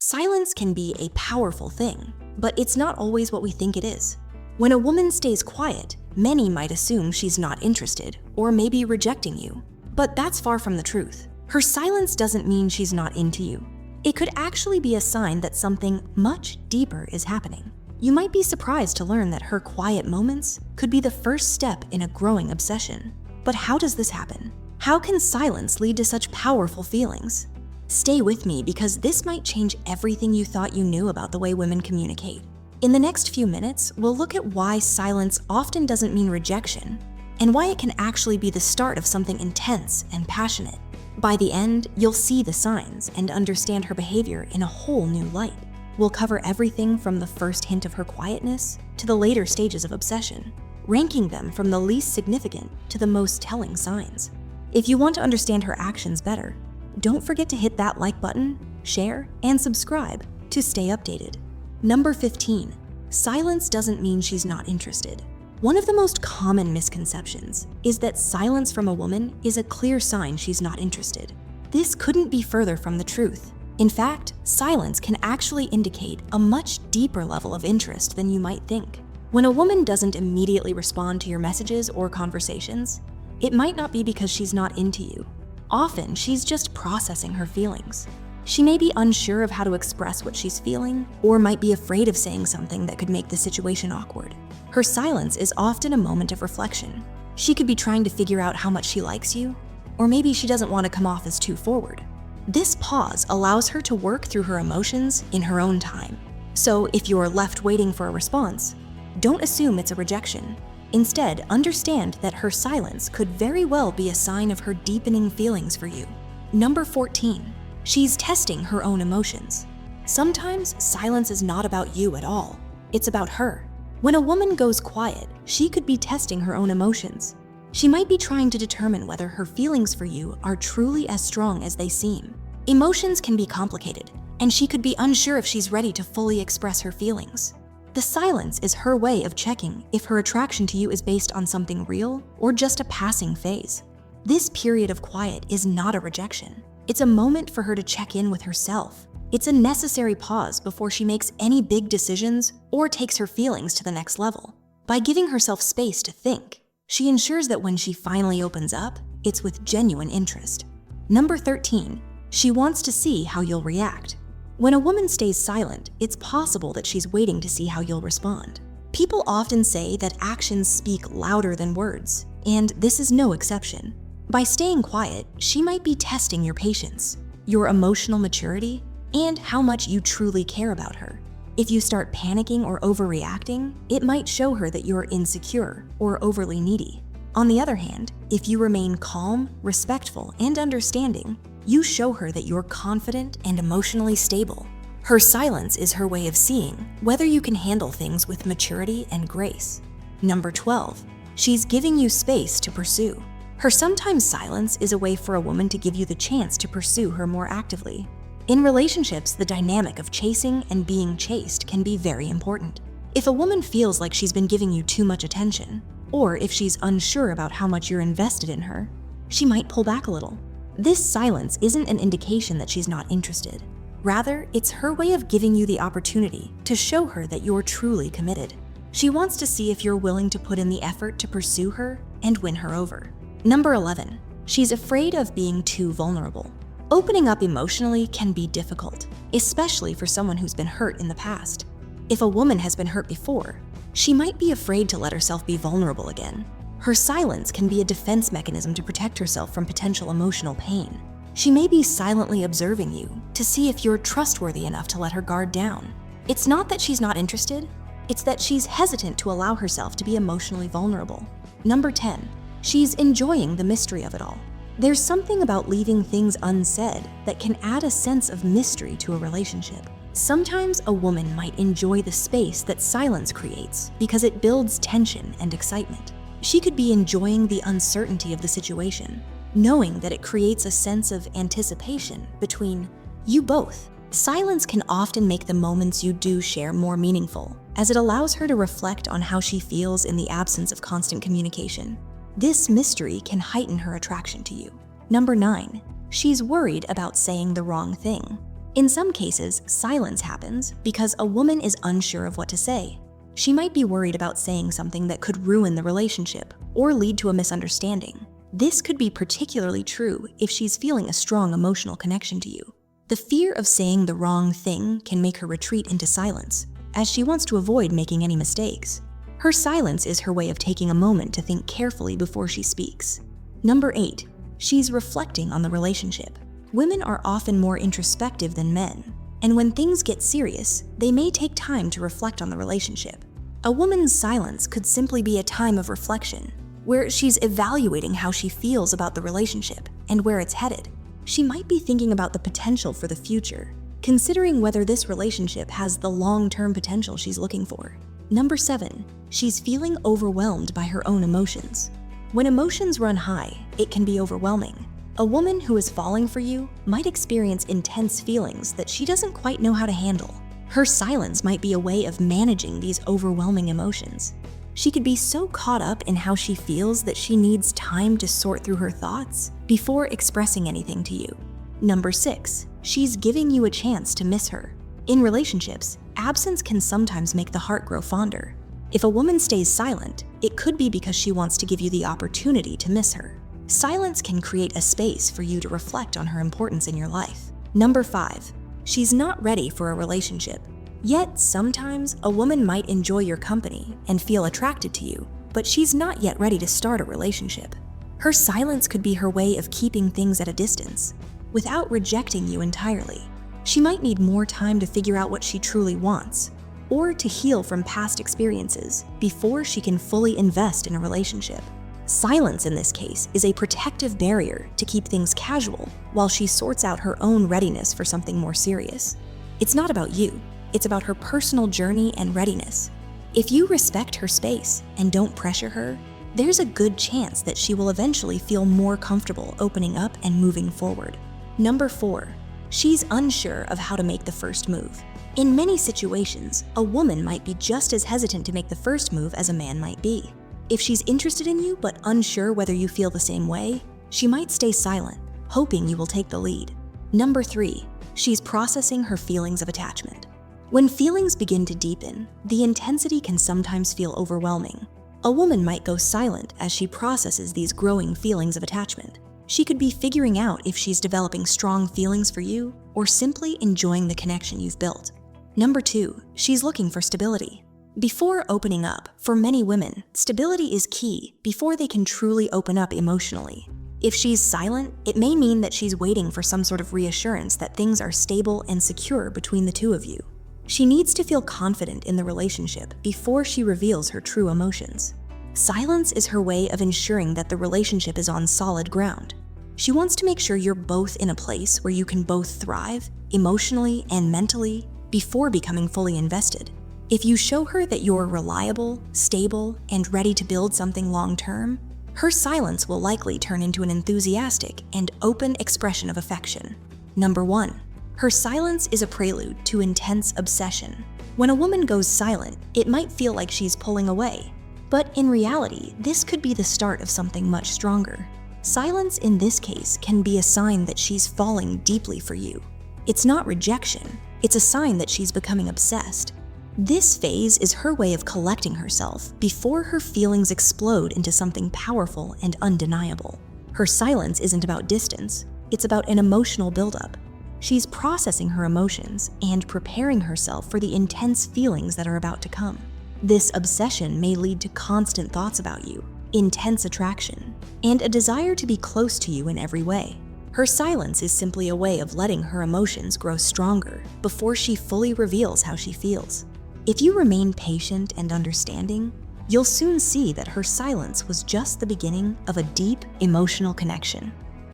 Silence can be a powerful thing, but it's not always what we think it is. When a woman stays quiet, many might assume she's not interested or maybe rejecting you. But that's far from the truth. Her silence doesn't mean she's not into you. It could actually be a sign that something much deeper is happening. You might be surprised to learn that her quiet moments could be the first step in a growing obsession. But how does this happen? How can silence lead to such powerful feelings? Stay with me because this might change everything you thought you knew about the way women communicate. In the next few minutes, we'll look at why silence often doesn't mean rejection and why it can actually be the start of something intense and passionate. By the end, you'll see the signs and understand her behavior in a whole new light. We'll cover everything from the first hint of her quietness to the later stages of obsession, ranking them from the least significant to the most telling signs. If you want to understand her actions better, don't forget to hit that like button, share, and subscribe to stay updated. Number 15, silence doesn't mean she's not interested. One of the most common misconceptions is that silence from a woman is a clear sign she's not interested. This couldn't be further from the truth. In fact, silence can actually indicate a much deeper level of interest than you might think. When a woman doesn't immediately respond to your messages or conversations, it might not be because she's not into you. Often, she's just processing her feelings. She may be unsure of how to express what she's feeling, or might be afraid of saying something that could make the situation awkward. Her silence is often a moment of reflection. She could be trying to figure out how much she likes you, or maybe she doesn't want to come off as too forward. This pause allows her to work through her emotions in her own time. So if you're left waiting for a response, don't assume it's a rejection. Instead, understand that her silence could very well be a sign of her deepening feelings for you. Number 14, she's testing her own emotions. Sometimes silence is not about you at all. It's about her. When a woman goes quiet, she could be testing her own emotions. She might be trying to determine whether her feelings for you are truly as strong as they seem. Emotions can be complicated, and she could be unsure if she's ready to fully express her feelings. The silence is her way of checking if her attraction to you is based on something real or just a passing phase. This period of quiet is not a rejection. It's a moment for her to check in with herself. It's a necessary pause before she makes any big decisions or takes her feelings to the next level. By giving herself space to think, she ensures that when she finally opens up, it's with genuine interest. Number 13, she wants to see how you'll react. When a woman stays silent, it's possible that she's waiting to see how you'll respond. People often say that actions speak louder than words, and this is no exception. By staying quiet, she might be testing your patience, your emotional maturity, and how much you truly care about her. If you start panicking or overreacting, it might show her that you're insecure or overly needy. On the other hand, if you remain calm, respectful, and understanding, you show her that you're confident and emotionally stable. Her silence is her way of seeing whether you can handle things with maturity and grace. Number 12, she's giving you space to pursue. Her sometimes silence is a way for a woman to give you the chance to pursue her more actively. In relationships, the dynamic of chasing and being chased can be very important. If a woman feels like she's been giving you too much attention, or if she's unsure about how much you're invested in her, she might pull back a little. This silence isn't an indication that she's not interested. Rather, it's her way of giving you the opportunity to show her that you're truly committed. She wants to see if you're willing to put in the effort to pursue her and win her over. Number 11, she's afraid of being too vulnerable. Opening up emotionally can be difficult, especially for someone who's been hurt in the past. If a woman has been hurt before, she might be afraid to let herself be vulnerable again. Her silence can be a defense mechanism to protect herself from potential emotional pain. She may be silently observing you to see if you're trustworthy enough to let her guard down. It's not that she's not interested, it's that she's hesitant to allow herself to be emotionally vulnerable. Number 10, she's enjoying the mystery of it all. There's something about leaving things unsaid that can add a sense of mystery to a relationship. Sometimes a woman might enjoy the space that silence creates because it builds tension and excitement. She could be enjoying the uncertainty of the situation, knowing that it creates a sense of anticipation between you both. Silence can often make the moments you do share more meaningful, as it allows her to reflect on how she feels in the absence of constant communication. This mystery can heighten her attraction to you. Number 9, she's worried about saying the wrong thing. In some cases, silence happens because a woman is unsure of what to say. She might be worried about saying something that could ruin the relationship or lead to a misunderstanding. This could be particularly true if she's feeling a strong emotional connection to you. The fear of saying the wrong thing can make her retreat into silence, as she wants to avoid making any mistakes. Her silence is her way of taking a moment to think carefully before she speaks. Number 8, she's reflecting on the relationship. Women are often more introspective than men, and when things get serious, they may take time to reflect on the relationship. A woman's silence could simply be a time of reflection, where she's evaluating how she feels about the relationship and where it's headed. She might be thinking about the potential for the future, considering whether this relationship has the long-term potential she's looking for. Number 7, she's feeling overwhelmed by her own emotions. When emotions run high, it can be overwhelming. A woman who is falling for you might experience intense feelings that she doesn't quite know how to handle. Her silence might be a way of managing these overwhelming emotions. She could be so caught up in how she feels that she needs time to sort through her thoughts before expressing anything to you. Number 6, she's giving you a chance to miss her. In relationships, absence can sometimes make the heart grow fonder. If a woman stays silent, it could be because she wants to give you the opportunity to miss her. Silence can create a space for you to reflect on her importance in your life. Number 5, she's not ready for a relationship. Yet sometimes a woman might enjoy your company and feel attracted to you, but she's not yet ready to start a relationship. Her silence could be her way of keeping things at a distance, without rejecting you entirely. She might need more time to figure out what she truly wants, or to heal from past experiences before she can fully invest in a relationship. Silence in this case is a protective barrier to keep things casual while she sorts out her own readiness for something more serious. It's not about you, it's about her personal journey and readiness. If you respect her space and don't pressure her, there's a good chance that she will eventually feel more comfortable opening up and moving forward. Number 4, she's unsure of how to make the first move. In many situations, a woman might be just as hesitant to make the first move as a man might be. If she's interested in you but unsure whether you feel the same way, she might stay silent, hoping you will take the lead. Number 3, she's processing her feelings of attachment. When feelings begin to deepen, the intensity can sometimes feel overwhelming. A woman might go silent as she processes these growing feelings of attachment. She could be figuring out if she's developing strong feelings for you or simply enjoying the connection you've built. Number 2, she's looking for stability. Before opening up, for many women, stability is key before they can truly open up emotionally. If she's silent, it may mean that she's waiting for some sort of reassurance that things are stable and secure between the two of you. She needs to feel confident in the relationship before she reveals her true emotions. Silence is her way of ensuring that the relationship is on solid ground. She wants to make sure you're both in a place where you can both thrive, emotionally and mentally, before becoming fully invested. If you show her that you're reliable, stable, and ready to build something long-term, her silence will likely turn into an enthusiastic and open expression of affection. Number 1, her silence is a prelude to intense obsession. When a woman goes silent, it might feel like she's pulling away. But in reality, this could be the start of something much stronger. Silence in this case can be a sign that she's falling deeply for you. It's not rejection, it's a sign that she's becoming obsessed. This phase is her way of collecting herself before her feelings explode into something powerful and undeniable. Her silence isn't about distance, it's about an emotional buildup. She's processing her emotions and preparing herself for the intense feelings that are about to come. This obsession may lead to constant thoughts about you, intense attraction, and a desire to be close to you in every way. Her silence is simply a way of letting her emotions grow stronger before she fully reveals how she feels. If you remain patient and understanding, you'll soon see that her silence was just the beginning of a deep emotional connection.